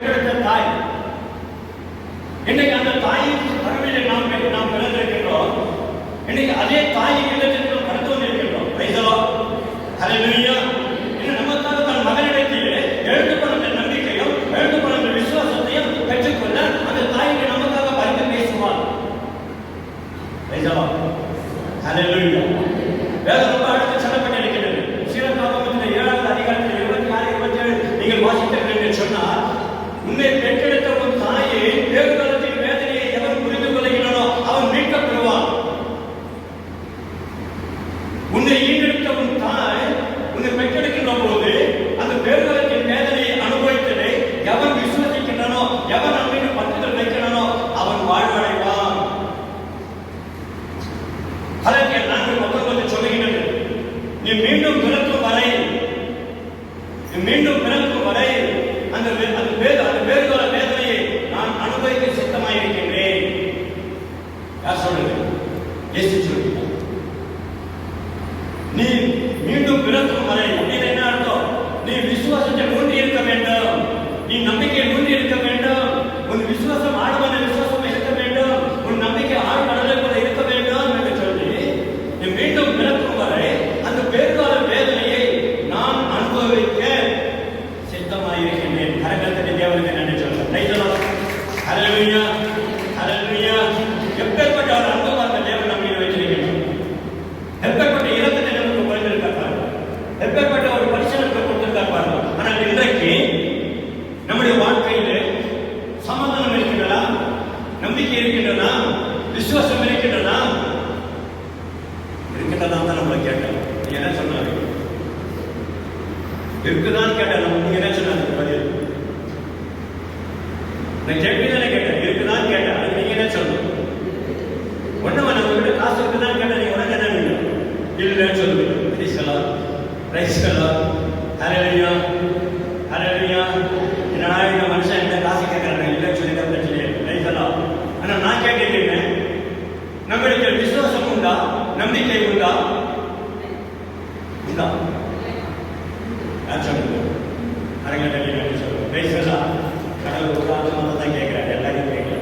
தாய் இன்னைக்கு அந்த தாயின் கருவிலே நாம் பிறந்திருக்கின்றோம். இன்னைக்கு அதே தாயின் இல்லத்திற்கு கடந்து கொண்டிருக்கின்றோம். ஹல்லேலூயா. இன்னும் நமக்காக தன் மகனிடத்திலே எழுதப்பட்ட நம்பிக்கையும் எழுதப்பட்ட விசுவாசத்தையும் பெற்றுக்கொள்ள அந்த தாய்க்கு நமக்காக பரிந்து பேசுவார். ஹல்லேலூயா. வேதம் ரொம்ப அழகாக சொல்லப்பட்டிருக்கிறது. சீரகாகமத்தின் 7வது அதிகாரத்தில் 26, 27 நீங்கள் வாசித்தீர்கள் என்று சொன்னால், உன்னை பெற்றெடுத்த உன் தாயை வேறுகாலத்தின் வேதனையை எவன் புரிந்து கொள்கிறானோ அவன் மீட்கப்படுவான். உன்னை ஈண்டெடுத்த உன் தாய் உன்னை பெற்றெடுக்கின்ற போது அந்த வேறுகாலத்தின் வேதனையை அனுபவித்ததை எவன் விசுவசிக்கின்றானோ, எவன் நம்மீது பற்றுதல் வைக்கிறானோ அவன் வாழ்வடைவான். அதற்கு 4:19 சொல்லுகிறது, நீ மீண்டும் பிறக்கும் வரை அந்த வேறுகால வேதனையை நான் அனுபவிக்க சித்தமாயிருக்கின்றேன். யார் சொல்றது? இயேசு சொல்கிறார். நீ மீண்டும் பிறக்கும் வரை அப்படின்னு என்ன அர்த்தம்? நீ விசுவாசத்தை ஊன்றி இருக்க வேண்டும், நீ நம்பிக்கை ஊன்றி இருக்க வேண்டும், உன் விசுவாசம் ஆழமான விசுவாசம் இருக்க வேண்டும், உன் நம்பிக்கை ஆழ்கடலை போல இருக்க வேண்டும் என்று சொல்லி நீ மீண்டும் பிறக்கும் வரை அந்த வேறுகால வேதனையை நான் அனுபவிக்க சித்தமாயிருக்கின்றேன். கரகத்தின் தேவனுக்கு நன்றி சொல்றேன். ஹல்லேலூயா, ஹல்லேலூயா. எப்பேற்பட்ட ஒரு அன்புள்ள தேவன் நம்ம மீது வைத்திருக்கிறார். எப்பேற்பட்ட இரக்கத்தை நமக்கு குறைந்திருக்கார், எப்பேற்பட்ட ஒரு பரிசீலனை கொடுத்திருக்கார். ஆனால் இன்றைக்கு நம்முடைய வாழ்க்கையில் சமாதானம் இருக்கின்றதா? நம்பிக்கை இருக்கின்றதா? விசுவாசம் இருக்கின்றதா? இருக்கின்றதா தான் நம்மளை கேட்டோம். நீங்க என்ன சொன்னாங்க? இருக்குதான் கேட்டேன். நீங்க என்ன சொன்னாங்க? பதில் நான் கேட்பீதானே கேட்டேன். இருக்குதான் கேட்டேன். அதுக்கு நீங்க என்ன சொல்லணும்? ஒண்ணு நம்ம கிட்ட காசு இருக்குதான் கேட்டேன். நீங்க உடனே என்ன இல்லைன்னு சொல்லுவீங்க. ஹல்லேலூயா, ஹல்லேலூயா. என்னடா இந்த மனுஷன் என்ன காசு கேட்கறாங்க? இல்லைன்னு சொல்லி பிரச்சனை இல்லை. ஆனா நான் கேட்கிறேன், நம்மளுக்கு விசுவாசம் உண்டா? நம்பிக்கை உண்டா? உண்டா? நான் சொல்லுங்க. அரங்கட்டை நன்றி சொல்லுவேன். கடவுள் ஒரு ஆத்மாவை தான் கேட்கிறார், எல்லாரையும் கேட்கல.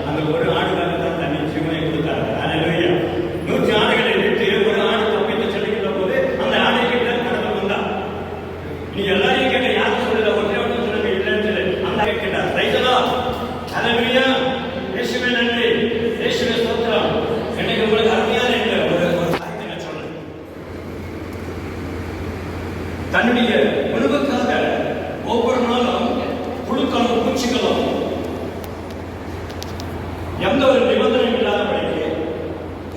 அந்த ஒரு ஆடுகாக தான் தண்ணி ஜீவனை கொடுத்தாரு. ஹல்லேலூயா. 100 ஆடுகளை விட்டு ஒரு ஆடு தப்பித்து சொல்லுகின்ற போது அந்த ஆடை கிட்ட கடவுள் வந்தார். நீ எல்லாரையும் கேட்க யாரும் சொல்லல, ஒன்றே ஒன்று சொல்லுங்க இல்லைன்னு சொல்லி அந்த கேட்டார். ஹல்லேலூயா. இயேசுவே நன்றி, இயேசுவே ஸ்தோத்திரம். இன்னைக்கு உங்களுக்கு அருமையான ஒரு சாயத்தை சொல்றேன். தன்னுடைய உணவுக்காக ஒவ்வொரு நாளும் புழுக்களும் பூச்சிகளும் எந்த ஒரு நிபந்தனையும் இல்லாதபடிக்கு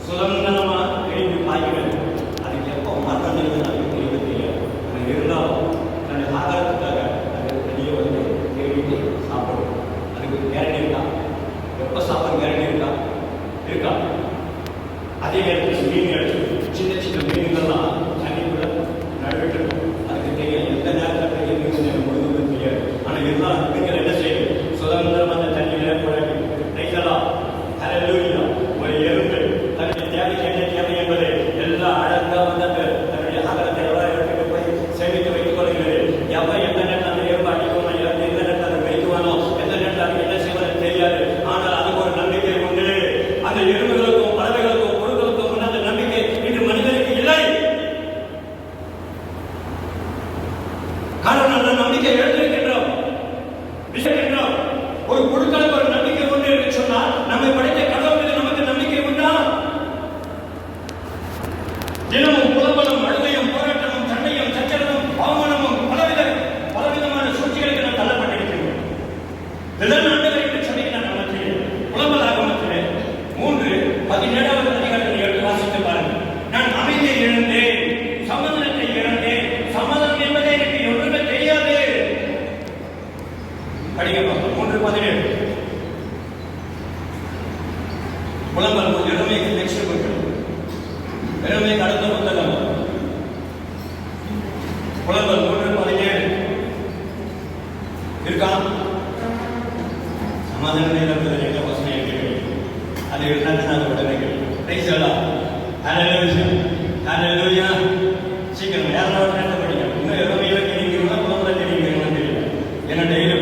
சுதந்திரமா எழுதி பாய்கிறது. அதுக்கு எப்போ மாற்றம் தெரியாது. இருந்தாலும் தன்னுடைய ஆகாரத்துக்காக அது வெளியே வந்து தேடிட்டு சாப்பிடும். அதுக்கு கேரண்டி இருக்கா? எப்போ சாப்பிட கேரண்டி இருக்கா? அதே நேரத்தில் மீன் எடுத்து சின்ன சின்ன மீன்கள்லாம் தண்ணி கூட நடுவிட்டு அதுக்கு தெரியும் எந்த நேரத்தில் பெரிய மீன் முழுவதும் தெரியாது. ஆனால் இருந்தாலும் மீன்கள் என்ன செய்யும்? சுதந்திரம் அந்த தண்ணியில போராடி ரைசலாம். ஹல்லேலூயா. ஒரு எறும்பு தன்னுடைய தேவைக்கு என்ன தேவை என்பதை எல்லாம் அழகாக வந்து அந்த தன்னுடைய ஆகாரத்தை எவ்வளவு இடத்துக்கு போய் சேமித்து வைத்துக் கொள்கிறது. எவ்வளவு எந்த நேரத்தில் அந்த எறும்பு அடிக்குவானோ, எந்த நேரத்தில் அதை வைக்குவானோ, எந்த நேரத்தில் அது என்ன செய்வதற்கு தெரியாது. ஆனால் அதுக்கு ஒரு நம்பிக்கை உண்டு. அந்த எறும்புகளுக்கும் பறவைகளுக்கும் பொருட்களுக்கும் அந்த நம்பிக்கை இன்று மனிதனுக்கு இல்லை. காரணம் அந்த நம்பிக்கை எழுந்திருக்கின்றோம், விசைக்கின்றோம். ஒரு பொருட்களுக்கு ஒரு நம்பிக்கை உண்டு என்று சொன்னால் நம்மை படைத்த கடவுள் மீது நமக்கு நம்பிக்கை உண்டா? தினமும் புலம்பலும் அழுகையும் போராட்டமும் சண்டையும் சச்சரவும் அவமானமும் பலவிதமான சூழ்ச்சிகளுக்கு நாம் தள்ளப்பட்டிருக்கிறோம். ஆண்டுகள் என்று சொல்லிக்கிறார். மத்தியில் புலம்பலாக மத்தியில் 3:17 அதிகாரத்தில் எடுத்து வாசித்து பாருங்கள். நான் அமைதியை இழந்தேன், சமாதானத்தை இழந்தேன். சமாதானம் என்பதே எனக்கு ஒன்றுமே தெரியாது. படிக்க 3:17 புலம்பல் இளமை நெக்ஸ்ட் புத்தகம், இளமை கடந்த புத்தகம். புலம்பல் 3:17 இருக்கா? சமாதானம் இழந்தது எங்க வசனம் இருக்கிறது? அது இருந்தால் நான் உடனே கேட்கிறேன். ஹல்லேலூயா, ஹல்லேலூயா. சீக்கிரம் யாராவது படிக்க இன்னும் இளமையில தெரிவிக்கிறோம், புலம்பல தெரிவிக்கிறோம் தெரியல. ஏன்னா டெய்லி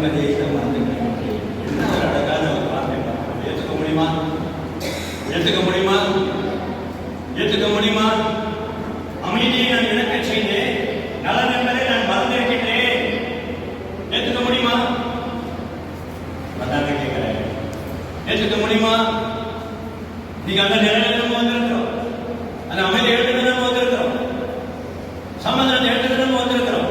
நிம்மதியை நாம் மறந்துவிட்டோம். என்ன ஒரு அழகான ஒரு வார்த்தை! ஏற்றுக்க முடியுமா? ஏற்றுக்க முடியுமா? ஏற்றுக்க முடியுமா? அமைதியை நான் இழக்க செய்தேன், நலன் என்பதை நான் மறந்திருக்கின்றேன். ஏற்றுக்க முடியுமா? அதான் கேட்கிறேன். ஏற்றுக்க முடியுமா? நீங்க அந்த நிலையில நம்ம வந்திருக்கிறோம், அந்த அமைதி எடுத்துட்டு நம்ம வந்திருக்கிறோம், சமாதானத்தை எடுத்துட்டு நம்ம வந்திருக்கிறோம்.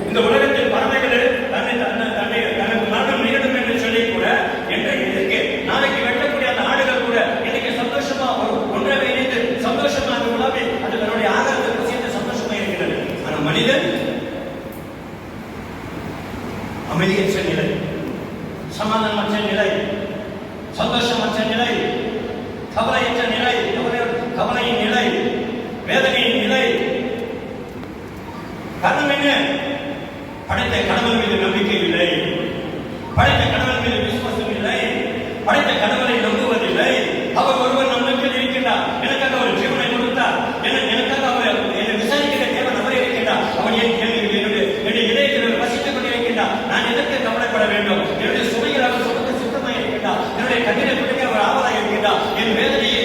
இந்த உலகத்தில் பறவைகள் தனக்கு மரணம் நிகழும் என்று சொல்லி கூட இன்றைக்கு நாளைக்கு வெட்டக்கூடிய அந்த ஆடுகள் கூட இன்னைக்கு சந்தோஷமா ஒன்றாக இணைந்து சந்தோஷமா அந்த உணவை அது தன்னுடைய ஆகாரத்திற்கு சேர்ந்து சந்தோஷமா இருக்கிறது. ஆனா மனிதன் அமைதியற்ற நிலை, சமாதானமற்ற நிலை, சந்தோஷமற்ற நிலை, கவலையற்ற நிலை, கவலையின் நிலை, வேதனையின் நிலை. காரணம் என்ன? படைத்த கடவுள் மீது நம்பிக்கை இல்லை, படைத்த கடவுள் மீது விசுவாசம் இல்லை, படைத்த கடவுளை நம்புவதில்லை. அவர் ஒருவர் நம்மளுக்கு இருக்கின்றார், எனக்காக ஒரு ஜீவனை கொடுத்தார், எனக்காக அவர் என்னை விசாரிக்கிற தேவன் அவர் இருக்கின்றார், அவர் என்னுடைய இதயத்தில் வசித்துக் கொண்டிருக்கின்றார். நான் எதற்கு கவலைப்பட வேண்டும்? என்னுடைய சுமையில் அவர் சுமக்க சுத்தமாக இருக்கின்றார், என்னுடைய கண்ணீரை கொடுக்க அவர் ஆவலாக இருக்கின்றார், என் வேதனையை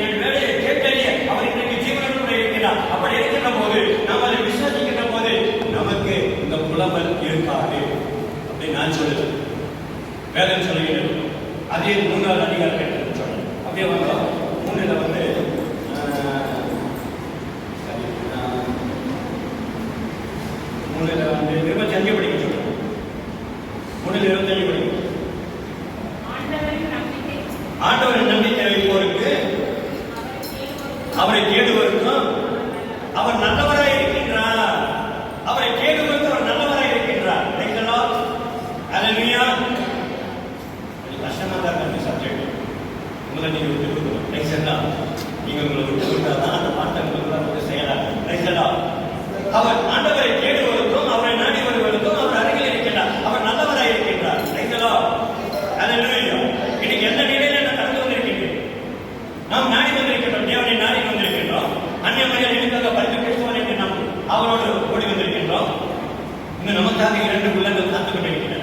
என் வேலையை கேட்டறிய அவர் இன்றைக்கு ஜீவனோடு இருக்கிறார். அப்படி இருக்கின்ற போது நாம் அதை விசுவாசிக்கின்ற போது நமக்கு இந்த புலம்பல் இருக்காது அப்படின்னு நான் சொல்லுவேன். வேதம் சொல்லுகிறது. அதே 3வது அதிகாரம் சொல்றேன். அப்படியே வந்தோம் 3ல வந்து 25 படிக்க சொல்றேன். 3ல 25 படிக்க. ஆண்டவரின் நம்பிக்கை வைப்போருக்கு அவரை தேடுவதற்கும் அவர் நல்லவராய் இருக்கின்றார். அவரை தேடுவதற்கு அவர் நல்லவராய் இருக்கின்றார். கஷ்டமா தான் இருக்கு சப்ஜெக்ட். உங்களை நீங்க விட்டு கொடுக்கணும். நீங்க உங்களை விட்டு கொடுத்தாதான் அந்த பாட்டை உங்களுக்கு செயலாகும். அவர் ஆண்டவரை தேடுவதற்கும் அவரை நாடி வருவதற்கும் அவர் அருகில் இருக்கின்றார். அவர் நல்லவராய் இருக்கின்றார். இன்னைக்கு எந்த நிலையில நான் கடந்து வந்திருக்கின்றேன்? நாம் நாடி வந்திருக்கின்றோம், தேவனை நாடி வந்திருக்கின்றோம். அந்நிய மனிதர் எனக்காக பரிந்து பேசுவார் என்று நாம் அவரோடு ஓடி வந்திருக்கின்றோம். இன்னும் நமக்காக 2 உள்ளங்கள் காத்துக் கொண்டிருக்கின்றன.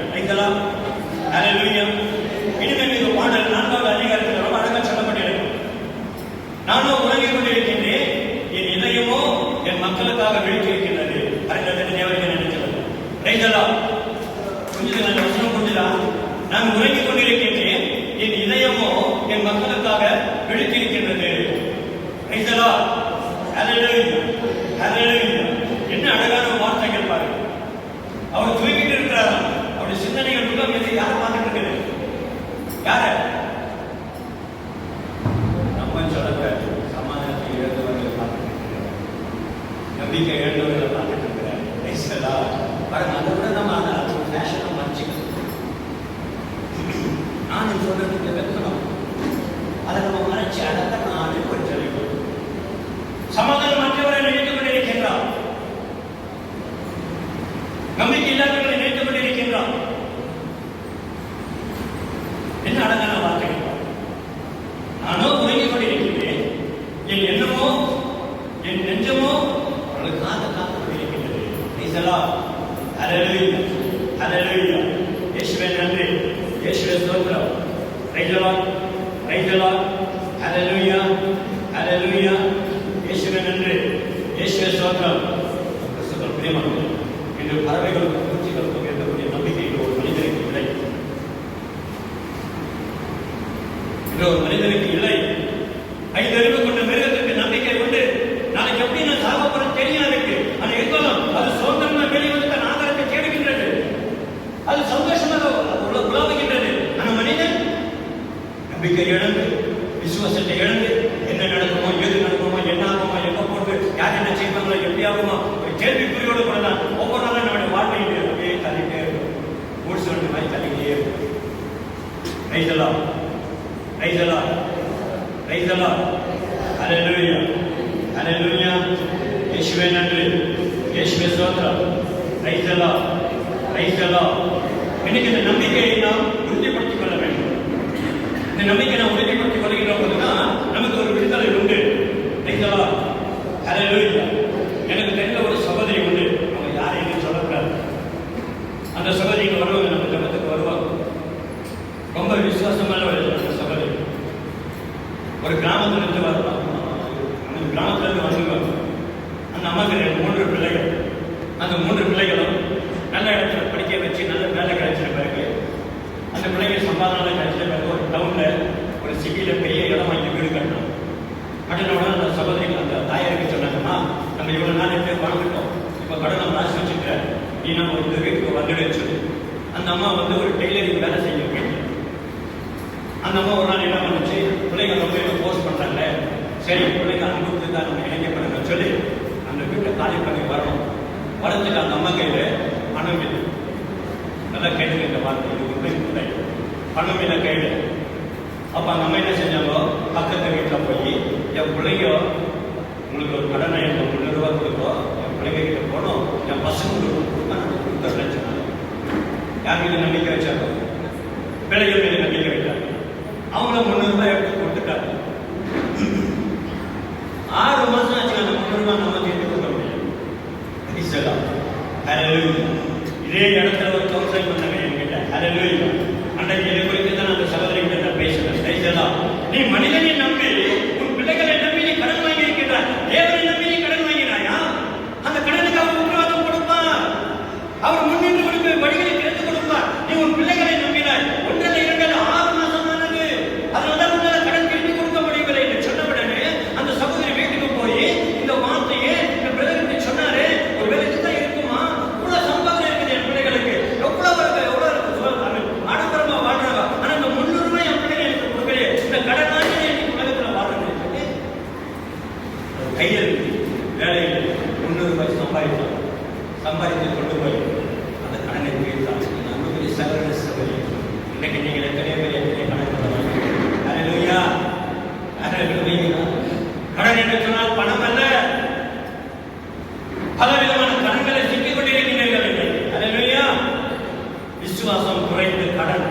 இனிமேல் இது பாடல் 4வது அதிகாரத்தில் ரொம்ப அழகாக சொல்லப்பட்டிருக்கும். நானோ உறங்கிக் கொண்டிருக்கின்றேன், என் இதயமோ என் மக்களுக்காக விழித்திருக்கின்றது. தேவனுக்கு நினைக்கிறது. கொஞ்சம் நல்ல வசனம் கொண்டுதா? நான் உறங்கிக் கொண்டிருக்கின்றேன், என் இதயமோ என் மக்களுக்காக விழித்திருக்கின்றது. என்ன அழகான வார்த்தைகள் பாருங்க. அவர் தூங்கிட்டு இருக்கிறார். அவருடைய சிந்தனைகள் உள்ளம் எதை யாரை பார்த்துட்டு இருக்குது? யார? நம்ம சொல்ல சமாதானத்தை இழந்தவர்களை பார்த்துட்டு இருக்கிறார், நம்பிக்கை இழந்தவர்களை பார்த்துட்டு இருக்கிறார். பாருங்க, அதை விட நம்ம அந்த ஃபேஷனை மறைச்சிக்கணும். நான் சொல்றதுக்கு வெக்கணும், அதை நம்ம மறைச்சு அழகா நான் கொஞ்சம் சமாதானம் மற்றவரை நினைத்துக் கொண்டிருக்கின்றார், நம்பிக்கை இல்லாதவர்களை நினைத்துக் கொண்டிருக்கின்றார். என்ன அழகான வார்த்தைகள்! நானோ உறங்கிக் கொண்டிருக்கின்றேன், என் எண்ணமோ என் நெஞ்சமோ அவர்களுக்கு காத்து கொண்டிருக்கின்றது. இயேசுவே நன்றி, இயேசுவே ஸ்தோத்திரம். இயேசுவே நன்றி, இயேசுவே ஸ்தோத்திரம். கிறிஸ்துவின் பிரியமானவர்களே, இன்று பறவைகளுக்கும் பூச்சிகளுக்கும் இருக்கக்கூடிய நம்பிக்கை ஒரு மனிதனுக்கு இல்லை. இன்று ஒரு மனிதனுக்கு இல்லை. 5 அறிவு கொண்ட மிருகத்துக்கு நம்பிக்கை உண்டு. நாளைக்கு எப்படி நான் சாகப்போறேன் தெரியும் இருக்கு. அது இருந்தாலும் அது சுதந்திரமா வெளிவந்து தன் ஆதாரத்தை தேடுகின்றது, அது சந்தோஷமாக உலாவுகின்றது. ஆனா மனிதன் நம்பிக்கை இழந்து, விசுவாசத்தை இழந்து, என்ன நடக்குமோ, எது நடக்குமோ, என்ன ஆகுமோ, எங்க போட்டு யார் என்ன செய்வாங்களோ, எப்படி ஆகுமோ, ஒரு கேள்விக்குறியோடு கூட தான் ஒவ்வொரு நாளும் நம்முடைய வாழ்க்கையை அப்படியே தள்ளிட்டே இருக்கும். மூடு சொல்லிட்டு மாதிரி தள்ளிட்டே இருக்கும். இயேசுவே நன்றி, இயேசுவே ஸ்தோத்திரம். இன்னைக்கு இந்த நம்பிக்கையை நாம் உறுதிப்படுத்திக் கொள்ள வேண்டும். இந்த நம்பிக்கை நாம் உறுதிப்படுத்திக் கொள்கின்ற போதுதான் நமக்கு ஒரு விடுதலை உண்டு. எனக்கு தெரிந்த ஒரு சகோதரி உண்டு. சிபியில பெரிய இடம் வாங்கி வீடு கட்டணும். கட்டினோட அந்த சகோதரி அந்த தாயாருக்கு சொன்னாங்கன்னா, நம்ம இவ்வளவு நாள் எப்படி வாழ்ந்துட்டோம், இப்ப கடன் நம்ம ராசி வச்சுக்கிற நீ நம்ம இந்த வீட்டுக்கு வந்துடுன்னு சொல்லி அந்த அம்மா வந்து ஒரு டெய்லரிங் வேலை செய்யும் வீட்டில். அந்த அம்மா ஒரு நாள் என்ன பண்ணுச்சு, பிள்ளைங்க ரொம்ப போஸ்ட் பண்றாங்க, சரி பிள்ளைங்க அனுபவத்துக்கு தான் நம்ம இணைக்கப்படுங்க சொல்லி அந்த வீட்டை காலி பண்ணி வரணும். வரதுக்கு அந்த அம்மா கையில பணம் இல்லை. நல்லா கேட்டுங்க இந்த வார்த்தை, இது உண்மை இல்லை. பணம் இல்லை கையில. அப்ப அந்த அம்மா என்ன செஞ்சாங்க, பக்கத்து வீட்டில் போய் என் பிள்ளைங்க உங்களுக்கு ஒரு கடனை எனக்கு 300 ரூபாய் கொடுக்கும், என் பிள்ளைங்க கிட்ட போனோம், என் பசங்களுக்கு கொடுத்தா நான் கொடுத்துட்றேன்னு சொன்னாங்க. யார் மீது நம்பிக்கை வச்சாங்க? பிள்ளைகள் மீது நம்பிக்கை வைத்தாங்க. அவங்கள 300 ரூபாய் எடுத்து கொடுத்துட்டாங்க. 6 மாசம் ஆச்சு அந்த 300 ரூபாய் நம்ம திருப்பி கொடுக்க முடியும். இதே இடத்துல ஒரு கவுன்சிலிங் பண்ணாங்க என்கிட்ட. ஹல்லேலூயா. அன்றைக்கு இதை குறித்து தான் அந்த சகோதரி கிட்ட நான் பேசுறேன். நீ மனிதனை நம்பி உன் பிள்ளைகளை நம்பி நீ கடன் வாங்கி இருக்கின்றாய். தேவனை நம்பி நீ கடன் வாங்கினாயா? அந்த கடனுக்கு அவர் உத்தரவாதம் கொடுப்பார். அவர் முன்னின்று கொடுக்க வழிகளை திறந்து கொடுப்பார். நீ உன் பிள்ளைகளை நம்பினாய். ஒன்றல்ல இரண்டல்ல 6 மாசம் ஆனது. அதனால உன்னால கடன் திருப்பி கொடுக்க முடியவில்லை என்று சொன்ன உடனே அந்த சகோதரி வீட்டுக்கு போய் இந்த வார்த்தையை இந்த பிரதருக்கு சொன்னாரு. ஒரு வேலைக்கு தான் இருக்குமா, இவ்வளவு சம்பாதனை இருக்குது என் பிள்ளைகளுக்கு, எவ்வளவு ஆடம்பரமா வாழ்றாங்க, ஆனா இந்த 300 ரூபாய் என் பிள்ளைங்க எனக்கு கொடுக்கலையே, இந்த கடன் வாங்கி எனக்கு உலகத்துல வாழ்றது கையில் வேலையில் 300 ரூபாய் சம்பாதித்து கொண்டு போய் அந்த கடனை தீர்த்தாங்க. நம்புகிற சகோதர சகோதரி, இன்னைக்கு நீங்கள் எத்தனை பேர் எத்தனை கடன் பண்ணுவாங்க? ஹல்லேலூயா. ஹல்லேலூயா. கடன் என்று சொன்னால் பணம் அல்ல, பலவிதமான கடன்களை சிக்கிக் கொண்டிருக்கிறீர்கள். ஹல்லேலூயா. விசுவாசம் குறைந்து கடன்,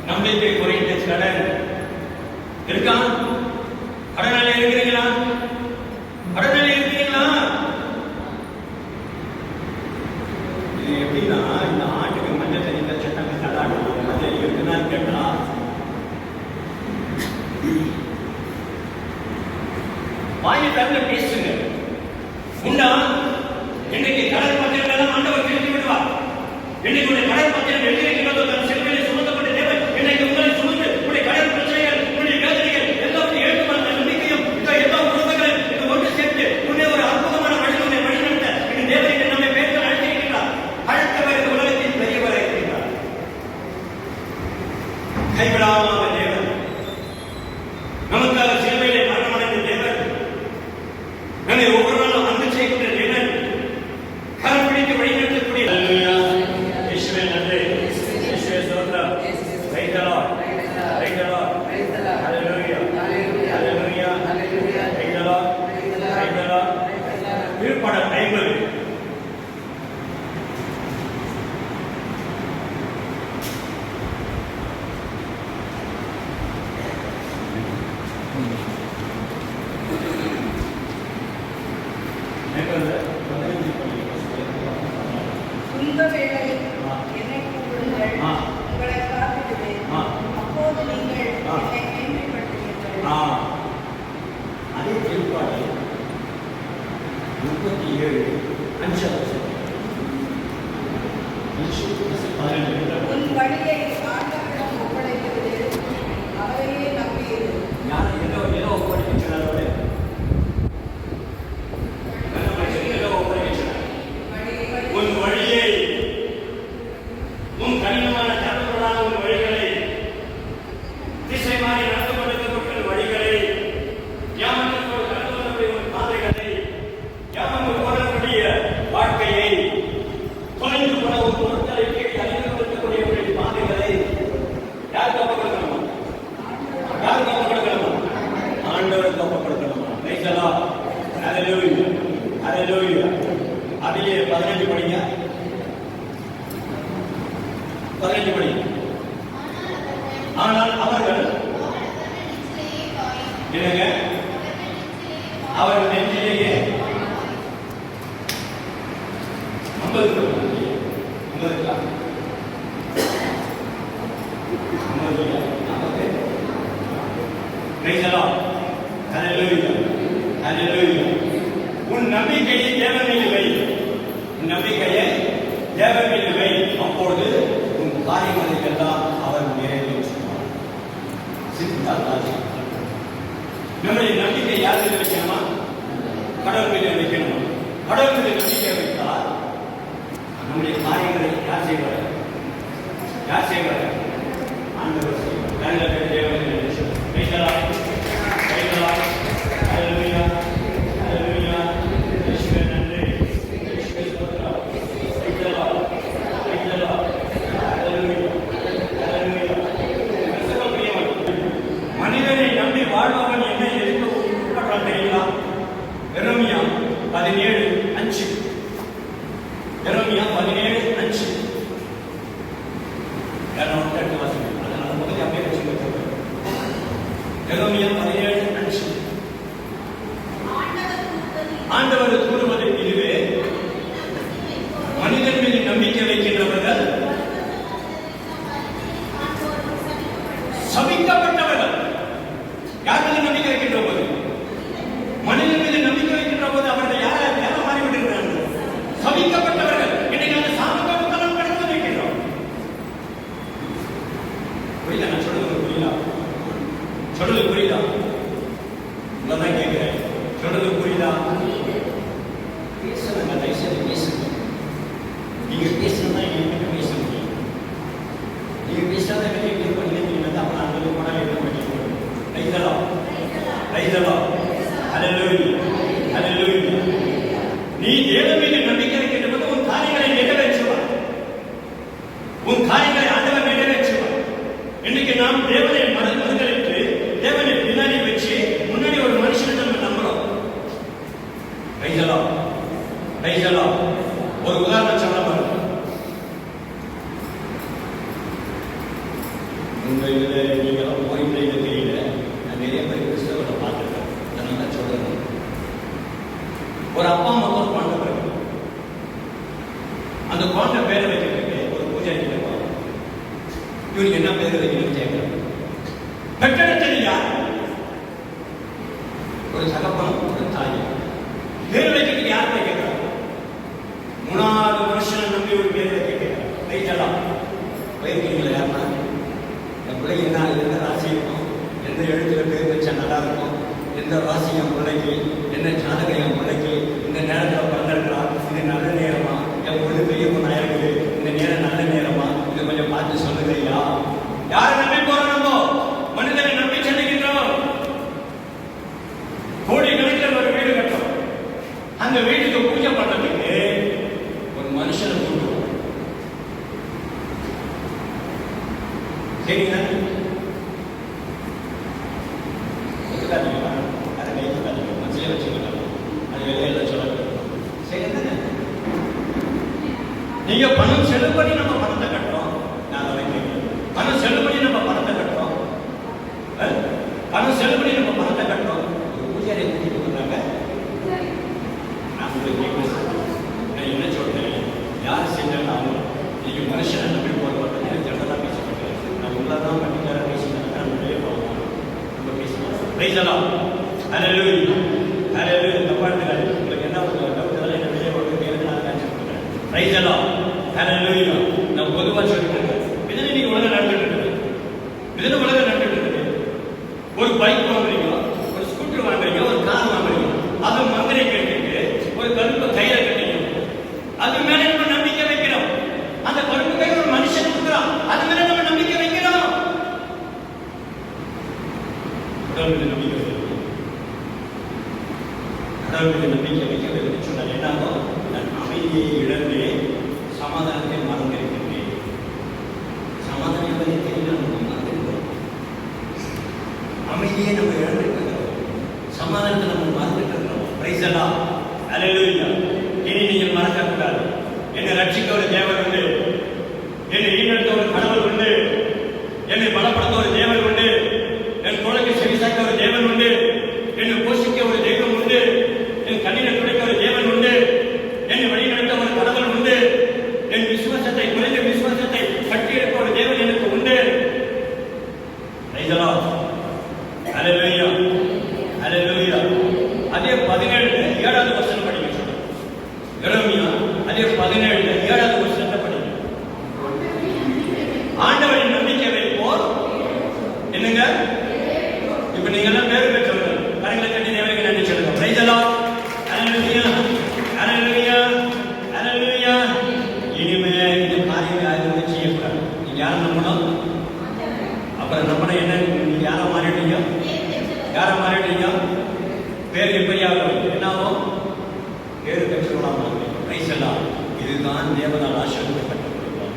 நம்பிக்கை குறைந்து கடன் இருக்கா? கடனால இருக்கிறீங்களா? கடனால இருக்கிறீங்களா? இது எப்படின்னா, இந்த ஆட்டுக்கு மஞ்சள் தண்ணி சட்டம் தள்ளாடும். மஞ்சள் இருக்குதான்னு கேட்டா வாங்கி தரல பேசுங்க. உண்டா? இன்னைக்கு கடன் பத்திரம் எல்லாம் ஆண்டவர் திருப்பி விடுவார். இன்னைக்கு உடைய கடன் பத்திரம் எழுதியிருக்கிறதோ தன் செல்வங்களை சுமந்தப்பட்ட தேவன் இன்னைக்கு உங்களை சுமந்து உடைய கடன் பிரச்சனைகள், உடைய வேதனைகள் எல்லாத்தையும் ஏற்றுக்கொண்ட நம்பிக்கையும் இந்த எல்லா உறவுகளும் இது ஒன்று சேர்த்து உன்னை ஒரு அற்புதமான வழியில் உன்னை வழிநடத்த இந்த தேவனை நம்மை பேர்கள் அழைத்திருக்கிறார். அழைத்தவர் இந்த உலகத்தின் பெரியவராக இருக்கிறார். கைவிடாத தேவன், நமக்காக சிலுவையிலே மரணமடைந்த தேவன், நம்மை ஒவ்வொரு நாளும் அன்பு செய்கின்ற தேவன், கரம் பிடித்து வழிநடத்தக்கூடிய இயேசுவே நன்றி. இயேசுவே ஸ்தோத்திரம். Praise the Lord. Praise the Lord. Hallelujah. Hallelujah. Praise the Lord. Praise the Lord. திருப்பாடல் 50. துன்ப வேளையில் என்னை கூப்பிடுங்கள், உங்களை காத்திடுவேன். அப்போது நீங்கள் என்னை மேன்மைப்படுத்துவீர்கள். அதே திருப்பாடல் 37:5. உன் வழியை ஆண்டவரிடம் ஒப்படைக்கிறது, அவரையே நம்பியிரு. ஏதோ ஒப்படைக்கிறார். உன் வழியை, உன் கடினமான தரப்படாத உன் வழிகளை, திசை மாறி நடந்து கொண்டிருக்கக்கூடிய வழிகளை, ஏமாற்றத்தோடு கடந்து வரக்கூடிய உன் பாதைகளை, ஏமாந்து போடக்கூடிய வாழ்க்கையை, தொலைந்து போன ஒரு பொருட்களை கேட்டு அறிந்து கொண்டிருக்கக்கூடிய உடைய பாதைகளை யார் காப்ப கொடுக்கணுமா? யார் காப்ப கொடுக்கணுமா? ஆண்டவர் காப்ப கொடுக்கணுமா? Praise the Lord. Hallelujah. Hallelujah. அதிலே 15 படிங்க. 15 படிங்க. ஆனால் அவர்கள் என்னங்க? அவர்கள் நெஞ்சிலேயே 50 Praise the Lord. Hallelujah. Hallelujah. உன் நம்பிக்கையை தேவன் மீது வை. உன் நம்பிக்கையை தேவன் மீது வை. அப்பொழுது உன் காரியங்களை எல்லாம் அவர் நிறைவேற்றுவார். நம்முடைய நம்பிக்கை யார் மீது வைக்கணுமா? கடவுள் மீது வைக்கணுமா? கடவுள் மீது நம்பிக்கை வைத்தால் நம்முடைய காரியங்களை யார் செய்வார்? யார் செய்வார்? ஆண்டவர் செய்வார். நல்ல தேவன் வைக்கலாம் வைக்கலாம். ஹல்லேலூயா ஹல்லேலூயா. இயேசுவே நன்றி. இயேசுவே ஸ்தோத்திரம். வைக்கலாம் வைக்கலாம். ஹல்லேலூயா ஹல்லேலூயா. மனிதனை நம்பி வாழ்பவன் என்ன எதுக்கு உட்பட்டான் தெரியுமா? எரேமியா 17:5. எரேமியா 17:5. அதனால பகுதி அப்படியே வச்சுக்கோங்க. எரேமியா 17:5. ஆண்டவர் கூறுவது இதுவே, மனிதன் மீது நம்பிக்கை வைக்கின்றவர்கள் சபிக்கப்பட்டவர்கள். யார் மீது நம்பிக்கை வைக்கின்ற போது? மனிதன் மீது நம்பிக்கை வைக்கின்ற போது அவர்கள் யார மாறிவிடுகிறார்கள்? சபிக்கப்பட்டவர்கள். இன்னைக்கு அந்த சாபத்தை நாம் கடந்து வைக்கின்றோம். புரியுதா? நான் சொல்றது புரியுதா? சொல்றது புரியுதா? உங்களதான் கேட்கிறேன். சொல்றது புரியுதா? பேசுறேன், தயவுசெய்து பேசுங்க. நீங்க பேசுறதா என்கிட்ட பேச முடியும். நீங்க பேசாத வெளியே பேர் பண்ணி நீங்க வந்து அப்புறம் அந்த போனா என்ன பண்ணிக்கணும்? ரைதலா ரைதலா. ஹல்லேலூயா ஹல்லேலூயா. நீ தேவன் மீது நம்பிக்கை வைக்கின்ற போது உன் காரியங்களை நிறைவேற்றுவார். உன் காரியங்களை ஆண்டவர் நிறைவேற்றுவார். இன்னைக்கு நாம் தேவனை மறுதலித்து தேவனை பின்னாடி வச்சு முன்னாடி ஒரு மனுஷனை நம்ம நம்புறோம். ரைதலா ரைதலா. ஒரு உதாரணம் சொல்ல பாருங்க. உங்க இதில் நீங்கள் போயிட்டு தெரியல. நான் நிறைய பேர் கிறிஸ்தவர்களை பார்த்துருக்கேன். அதனால சொல்றேன். ஒரு அப்பா அம்மா ஒரு குழந்தை பிறகு அந்த குழந்தை பேரை வைக்கிறதுக்கு ஒரு பூஜை கேட்பாங்க. இவனுக்கு என்ன பேர் வைக்கணும்னு கேட்கிறாங்க. பெற்றெடுத்தது யார்? ஒரு தகப்பனும் ஒரு தாயும். பேர் வைக்கிறதுக்கு யார் போய் கேட்கிறாங்க? 3 வருஷம் நம்பி ஒரு பேர் வைக்க கேட்கிறாங்க. வைக்கலாம் வைக்கிறீங்களா? யாருன்னா என் பிள்ளை என்ன ராசி இருக்கும், எந்த எழுத்துல பேர் வச்சா நல்லா இருக்கும், எந்த ராசி என் பிள்ளைக்கு, என்ன ஜாதகம் என் பிள்ளைக்கு, இந்த நேரத்தில் பிறந்திருக்கலாம், இது நல்ல நேரமா, என் பொண்ணு பெரிய பொண்ணா இருக்குது, இந்த நேரம் நல்ல நேரமா, இதை கொஞ்சம் பார்த்து சொல்லுங்க ஐயா. யாரை நம்பி போறோம்? நம்ம மனிதனை நம்பி செல்லுகின்றோம். கோடி கணக்கில் ஒரு வீடு கட்டும். அந்த வீட்டுக்கு பூஜை பண்றதுக்கு ஒரு மனுஷனை கூட்டுவோம். சரிங்களா? ஒத்துக்காதீங்களா? அதை கைத்துக்காதீங்க. மனசிலே வச்சுக்கலாம். அது வெளியில சொல்லக்கூடாது. சரி தானே? நீங்க பணம் செலவு பண்ணி நம்ம பணத்தை கட்டுறோம். நான் அதை கேட்கிறேன். பணம் செலவு பண்ணி நம்ம பணத்தை கட்டுறோம். பணம் செலவு பண்ணி நம்ம பணத்தை கட்டுறோம். ஒரு பூஜாரியை கூட்டிட்டு வந்தாங்க. நான் உங்களுக்கு கேட்கிறேன். நான் என்ன சொல்றேன்? யார் செஞ்சாலும் அவங்க நீங்க மனுஷனை நம்பி போற பார்த்தீங்கன்னா ஜனதா பேசிட்டு நான் உள்ளதான் பண்ணிக்கார பேசினாங்க. நம்ம வெளியே போகலாம். நம்ம பேசலாம். ரைசலாம். ஹல்லேலூயா ஹல்லேலூயா. தப்பா எடுத்துக்காது. உங்களுக்கு என்ன ஒரு டவுட் இருந்தாலும் என்ன வெளியே போட்டு கேளுங்க. நான் கேன்சல் பண்றேன். ரைசலாம். ஹல்லேலூயா. நான் பொதுவாக சொல்லிட்டு இருக்கேன். இதுல நீங்க உலகம் நடந்துட்டு இருக்குது. இதுல உலகம் நடந்துட்டு இருக்குது. ஒரு பைக் வாங்குறீங்க, ஒரு ஸ்கூட்டர் வாங்குறீங்க, ஒரு கார் வாங்குறீங்க. அது மந்திரை கேட்டுட்டு ஒரு கருப்பு கையில கட்டிங்க. அது மேல நம்ம நம்பிக்கை வைக்கிறோம். அந்த கருப்பு கை ஒரு மனுஷன் கொடுக்குறான். அது மேல நம்ம நம்பிக்கை வைக்கிறோம். கடவுளுக்கு நம்பிக்கை வைக்கிறோம். கடவுளுக்கு நம்பிக்கை வைக்க சொன்னால் என்னாகும்? நான் அமைதியை இழந்து சமாதானத்தை மறந்திருக்கின்றேன். சமாதானம் என்பதை தெரியல நம்ம மறந்துருக்கிறோம். அமைதியை நம்ம இழந்திருக்கிறோம். சமாதானத்தை நம்ம மறந்துட்டு இருக்கிறோம். பிரைஸ் எல்லாம் ஹல்லேலூயா. இனி நீங்கள் மறக்கக்கூடாது. என்னை ரட்சிக்க ஒரு தேவன் உண்டு. என்னை ஈடுபடுத்த ஒரு கடவுள் உண்டு. என்னை பலப்படுத்த ஒரு தேவன் உண்டு. என் குழந்தைக்கு செவிசாக்க ஒரு தேவன் உண்டு. என்னை போஷிக்க ஒரு தெய்வம் உண்டு. என் கண்ணீரை துடைக்க ஒரு தேவன் உண்டு. என்னை வழிநடத்த ஒரு கடவுள் உண்டு. என் விசுவாசத்தை குறைந்த விசுவாசத்தை கட்டியெடுக்க ஒரு தேவன் எனக்கு உண்டு. ஹல்லேலூயா ஹல்லேலூயா. அதே 17 7வது வசனம் படிக்க சொல்லுங்க. எரேமியா அதே 17 7வது வசனத்தை படிங்க. ஆண்டவரின் நம்பிக்கை வைப்போர் என்னங்க? நான் தேவனால் ஆசீர்வதிக்கப்பட்டிருக்கிறோம்.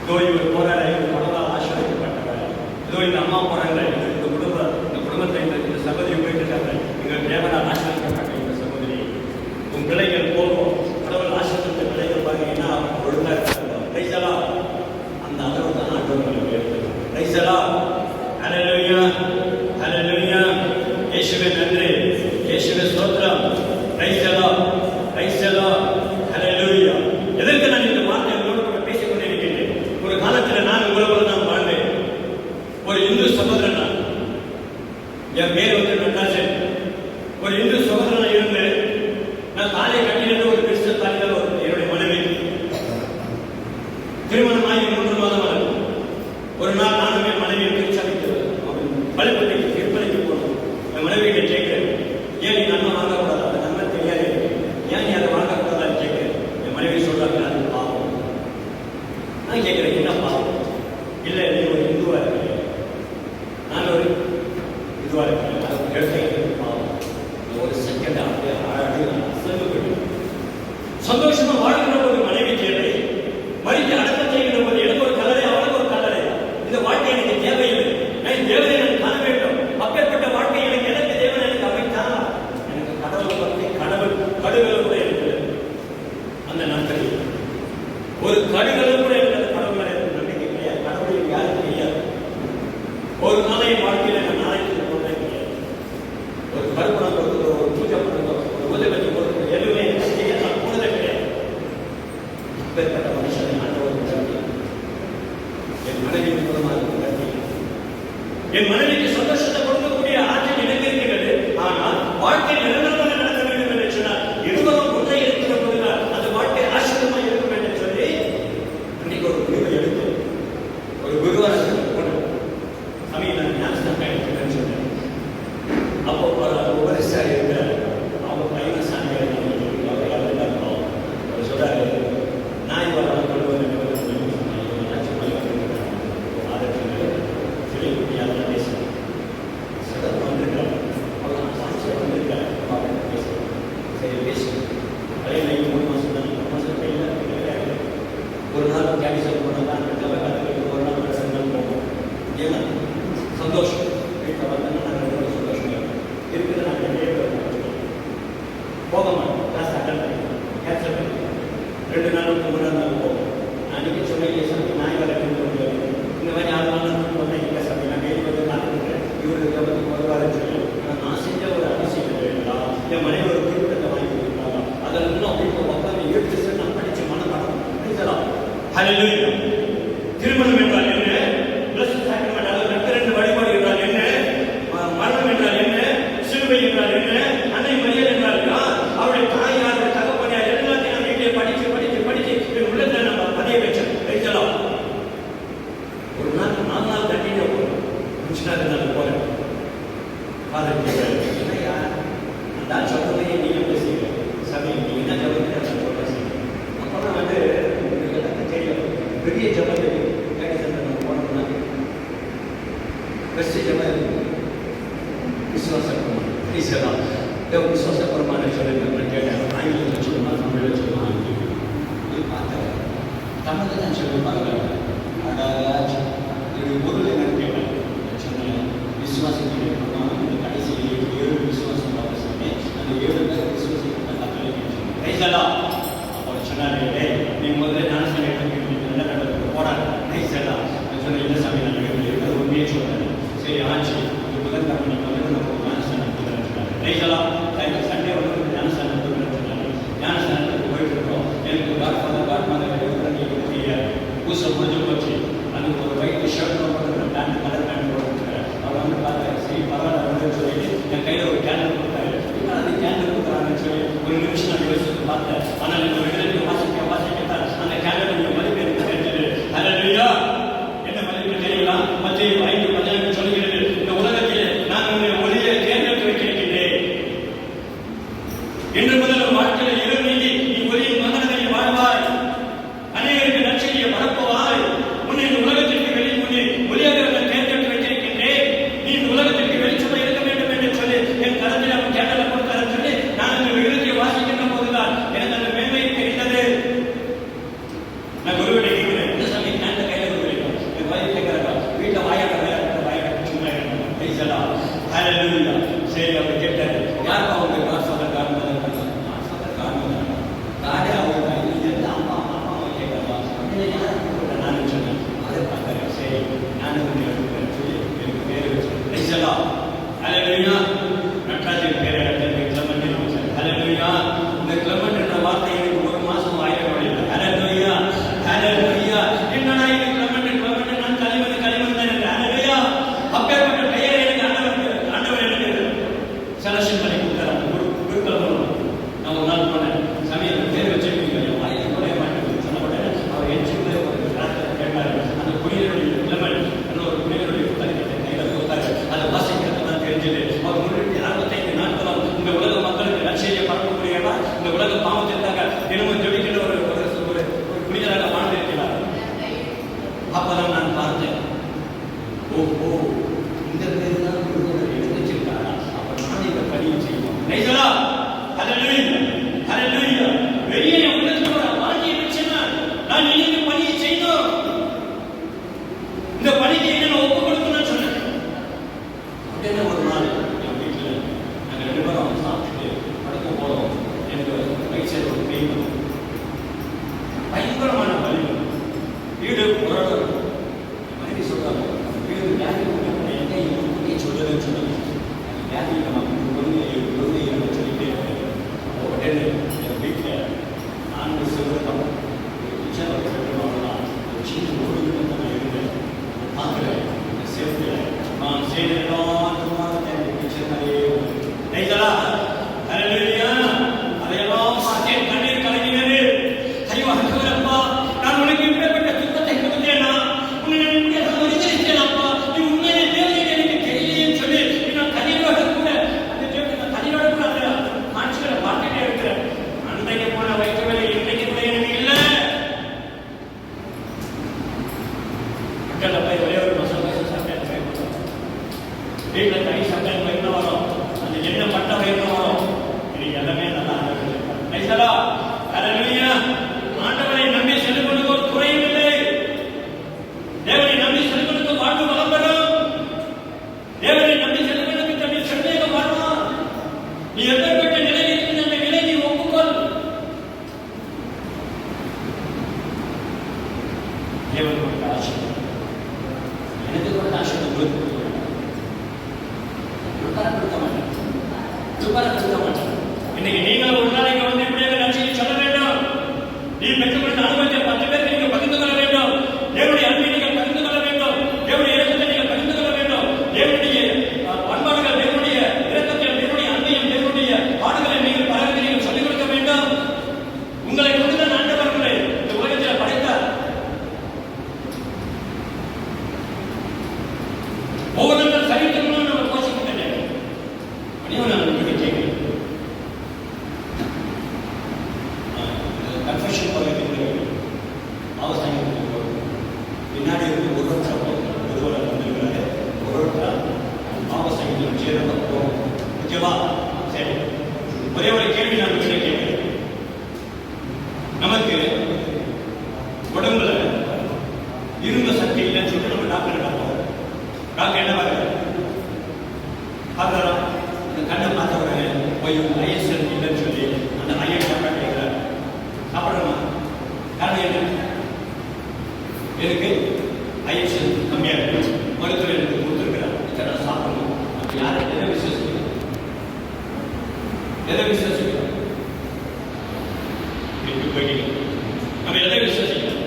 இதோ இவர் போறாரு, இவர் கடவுளால் ஆசீர்வதிக்கப்பட்டவர். இதோ இந்த அம்மா போறாங்க, இந்த குடும்பத்தை இந்த சகோதரி போயிட்டு எங்கள் தேவனால் ஆசீர்வதிக்கப்பட்ட இந்த சகோதரி. உன் பிள்ளைகள் போகும், கடவுள் ஆசீர்வதித்த பிள்ளைகள் பாருங்க என்ன ஒழுங்கா இருக்காங்க. ரைசலா அந்த அளவு தான் ஆண்டவர்களுக்கு எடுத்து ரைசலா. ஹல்லேலூயா, ஹல்லேலூயா. இயேசுவே நன்றி, இயேசுவே ஸ்தோத்திரம். ரைசலா, ரைசலா, ஹல்லேலூயா. எதற்கு நான் இந்த வார்த்தை உங்களோடு கூட பேசிக் கொண்டிருக்கிறேன்? ஒரு காலத்தில் நான் உங்களோடு தான் வாழ்ந்தேன். ஒரு இந்து சகோதரன் நான், என் பேர் நட்டாசன். ஒரு இந்து சகோதரன் இருந்து நான் தாலை கட்டினது ஒரு கிறிஸ்தவ தாலிகள் என்னுடைய மனைவி. திருமணமாகி 3 மாதம் ஆகும். ஒரு நாள் நானும் என் மனைவியை திருச்சபைக்கு பலிப்படைக்கு திருப்பதிக்கு போனோம். என் மனைவியை கேட்கிறேன், ஏன் நீ நன்மை வாங்கக்கூடாது? அந்த நன்மை தெரியாது, ஏன் நீ அதை வாங்கக்கூடாதுன்னு கேட்கிறேன். என் மனைவி சொல்றாங்க, அது பாவம். நான் கேட்கிறேன், என்ன பாவம்? இல்லை, நீ ஒரு இந்துவா இருக்க, நான் ஒரு இதுவா இருக்கேன், அது கேட்க பாவம். ஒரு செகண்ட் அப்படியே அசைவு சந்தோஷமா வாழ்கிற ஒரு மனைவி கேள்வி, மறித்து அடக்கம் செய்கிற போது எனக்கு ஒரு கலரை, அவனுக்கு ஒரு கலரை. இந்த வாழ்க்கை எனக்கு தேவையில்லை, நான் தேவனை நான் காண வேண்டும். அப்பேற்பட்ட வாழ்க்கை எனக்கு தேவன் எனக்கு அமைத்தான். எனக்கு கடவுள் பற்றி கடுகள் கூட இருக்குது. அந்த நாட்களில் ஒரு கடுகளும் கூட எனக்கு அந்த கடவுளை நம்பிக்கை கிடையாது. கடவுளுக்கு யாரும் தெரியாது. ஒரு நாளை வாழ்க்கையில் நான் நாளைக்கு போனதே கிடையாது. ஒரு கருப்பணம் கொடுத்ததோ, ஒரு பூஜை பண்ணதோ, ஒரு உதவி வச்சு கொடுத்ததோ எதுவுமே நான் போனதே கிடையாது. அப்பேற்பட்ட மனுஷனை ஆண்டவர் என் மனைவி மூலமாக என் மனைவிக்கு சந்தோஷத்தை கொடுக்கக்கூடிய ஆற்றல் எனக்கு இருக்கிறது. ஆனால் வாழ்க்கை நிரந்தரமாக நடக்க வேண்டும் என்று சொன்னால் இருவரும் ஒன்றை இருக்கிற போதுதான் அந்த வாழ்க்கை ஆசிரியமாக இருக்கும் என்று சொல்லி அன்றைக்கு ஒரு முடிவை எடுத்து ஒரு குருவாரத்துக்கு போனேன். சாமி நான் ஞானஸ்தானம் எடுத்துக்கிறேன்னு சொன்னேன். அப்போ உபரிசாரி இருக்கிற அவங்க பையனை சாமி அவர் சொல்றாரு, நான் இவரை கொண்டு வந்து ஒரு நாள் கேபிசல் போனதான் ஒரு நாள் பிரசங்கம் போகும். ஏன்னா சந்தோஷம் வீட்டில் வந்தேன்னா நாங்கள் சந்தோஷம் இருக்குது. நாங்கள் போக மாட்டோம், கிளாஸ் அட்டன் பண்ணி கேன்சல் பண்ணி 2 நாள் 3 நாள் போகும். அன்றைக்கி சொன்னேன், சாமி நான் வர இந்த மாதிரி 6 நாள் போனேன். இல்லை சாமி நான் டெய்லி வந்து காத்துக்கிறேன், இவருக்கு வந்து வருவாருன்னு சொல்லி நான் செஞ்ச ஒரு அதிசயம் இல்லைங்களா? என் மனைவி ஒரு குறிப்பிட்ட வாங்கி கொடுத்தாங்க. அதில் இன்னும் அப்படி உட்காந்து 7 நான் படித்து மனப்பாடம் படிக்கலாம். ஹல்லேலூயா. திருமணம் என்றால் என்ன? பிளஸ் சாக்ரமெண்ட், அதாவது நட்பு வழிபாடு என்றால் என்ன? மரணம் என்றால் என்ன? சிலுவை என்றால் என்ன? அன்னை மரியாதை என்றால் அவருடைய தாய் யார், தகப்பன் யார், எல்லாத்தையும் நான் வீட்டிலே படிச்சு உள்ளத்தை நம்ம பதிய வச்சோம். வைக்கலாம். ஒரு நாள் 4 நாள் கட்டிட்டு போறோம். 5 நாள் நான் போறேன். ஃபாதர் என்னையா அந்த சொல்றதையே நீங்க பேசுறீங்க, சாமி நீங்க என்ன சொல்றீங்க பேசுறீங்க. அப்பதான் வந்து எல்லாருக்கும் தெரியும், பெரிய ஜபத்தை நம்ம போனோம்னா பெஸ்ட் ஜபம் விசுவாசம் ஈஸ்வரா விசுவாசபுரமான சொல்லுங்க கேட்டேன். ஆங்கிலத்தில் சொல்லுமா, தமிழில் சொல்லுமா? பார்த்தேன், தமிழில் தான் சொல்லி பார்க்குறாங்க. அடாஜ் இது பொருள் என்னன்னு கேட்டேன். சொன்னேன், விசுவாசத்துடைய இந்த கடைசி 7 விசுவாசம் அவசியமே. அந்த 7 பேர் விசுவாசிக்கப்பட்ட கட்டளை நைசலா. அப்போ சொன்னாரு, நீ முதல்ல ஞானஸ்தானம் எடுத்து நல்ல கடவுளுக்கு போடாது நைசலா. நான் சொன்னேன், இல்லை சாமி நான் இருக்கிறது உண்மையே சொல்றேன். சரி ஆச்சு, புதன்கிழமை நீ வந்து நம்ம ஞானஸ்தானம் எடுத்துக்கிறேன் சொன்னாங்க. நைசலா சண்டே வந்து ஞானஸ்தானம் எடுத்துக்கிறேன் சொன்னாங்க. ஞானஸ்தானத்துக்கு போயிட்டு இருக்கோம். எனக்கு காட்மாதர் தெரியாது. பூசை முடிஞ்சு போச்சு. அதுக்கு ஒரு ஒயிட் ஷர்ட் போட்டு பேண்ட், கலர் பேண்ட் போட்டுருக்காரு. அவர் வந்து பார்த்தாரு, சரி பரவாயில்ல சொல்லிட்டு என் கையில் ஒரு கேண்டில் கொடுத்தாரு. அந்த கேண்டில் கொடுக்குறாங்கன்னு சொல்லி ஒரு நிமிஷம் நான் யோசிச்சு பார்த்தேன். ஆனால் இந்த விடுதலைக்கு வாசிக்க செய்ததெல்லாம் சும்மாக டீச்சர் மாதிரியே ரைட்டா? ஹalleluya. அதையெல்லாம் பார்த்தேன், கண்ணீர் கலங்கினது. ஐயோ ஆண்டவரப்பா, நான் உனக்கு இப்படிப்பட்ட துக்கத்தை கொடுத்தேனா? உன்னை நான் உரிமைத்தேனப்பா, நீ உண்மையை தேவனே எனக்கு தெரியலையேன்னு சொல்லி நான் கண்ணீரோட கூட அந்த தேவனை கண்ணீரோட கூட அந்த காட்சிகளை பார்த்துட்டே இருக்கிறேன். அன்றைக்கு போன வைக்க வேலை இன்றைக்கு கூட எனக்கு இல்லை. மக்கள் போய் ஒரே ஒரு மசாலா சாப்பிட்டேன், வீட்டில் தனி சாப்பிட்டேன் வயிறு வரும், அந்த எண்ணெய் பட்ட வயிறு வரும். இது எல்லாமே நல்லா நைசலா. ஹalleluya. ஆண்டவரை நம்பி செல்லுவதற்கு ஒரு குறையும் இல்லை. தேவனை நம்பி செல்லுவதற்கு வாழ்வு வளம் பெறும். தேவனை நம்பி செல்லுவதற்கு தன்னை சந்தேகம் வரலாம். நீ எப்பேற்பட்ட நிலையில் இருக்கிற அந்த நிலை நீ ஒப்புக்கொள். தேவன் கொடுத்த ஆசீர்வாதம் எனக்கு கொடுத்த ஆசீர்வாதம் கொடுக்க மாட்டேன். இன்னைக்கு நீங்கள் ஒரு நாளைக்கு வந்து எப்படியாக நன்றியை சொல்ல வேண்டும். நீ பெற்றுக்கொண்ட அனுபவத்தை 10 பேருக்கு நீங்கள் பகிர்ந்து கொள்ள வேண்டும். தேவனுடைய அன்பை நீங்கள் பகிர்ந்து கொள்ள வேண்டும். தேவனுடைய இரக்கத்தை நீங்கள் பகிர்ந்து கொள்ள வேண்டும். தேவனுடைய பண்பாடுகள், தேவனுடைய இரக்கத்தை, தேவனுடைய அன்பையும், தேவனுடைய பாடுகளை நீங்கள் பலருக்கு நீங்கள் சொல்லிக் கொடுக்க வேண்டும். உங்களை கொண்டுதான் ஆண்டவர்களை இந்த உலகத்தில் படைத்தார். ஒவ்வொருத்தரும் சரித்திரமும் நம்ம கோஷிக்கிட்ட அனைவரும் நான் உங்ககிட்ட கேட்கிறேன். கன்ஃபெஷன் பகுதிக்கு அவசாயத்துக்கு போகும் பின்னாடி இருந்து ஒரு வந்திருக்கிறாரு. ஒரு அவசாயத்தில் சேர போகும். ஓகேவா? சரி, ஒரே ஒரு கேள்வி நான் உங்ககிட்ட கேட்கிறேன். நமக்கு உடம்புல இருந்த சக்தி இல்லைன்னு சொல்லிட்டு நம்ம டாக்டர் பார்ப்போம். டாக்டர் என்ன பார்க்குறாரு? பார்க்குறோம், இந்த கண்ணை பார்த்த உடனே போய் ஐஎஸ்எல் இல்லைன்னு சொல்லி அந்த ஐஎன் டாக்டர் கேட்குறாரு. சாப்பிடணுமா? காரணம் என்ன? எனக்கு ஐஎஸ்எல் கம்மியாக இருக்கு, மருத்துவர் எனக்கு கொடுத்துருக்கிறார், இதெல்லாம் சாப்பிடணும். அப்போ யாரை எதை விசுவசிக்கணும்? எதை விசுவசிக்கணும்? போயிட்டீங்க. நம்ம எதை விசுவசிக்கணும்?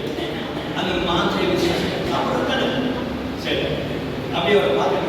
அந்த மாத்திரை விசுவசிக்கணும். சாப்பிட்றது தானே. சரி, அப்படியே ஒரு பார்த்து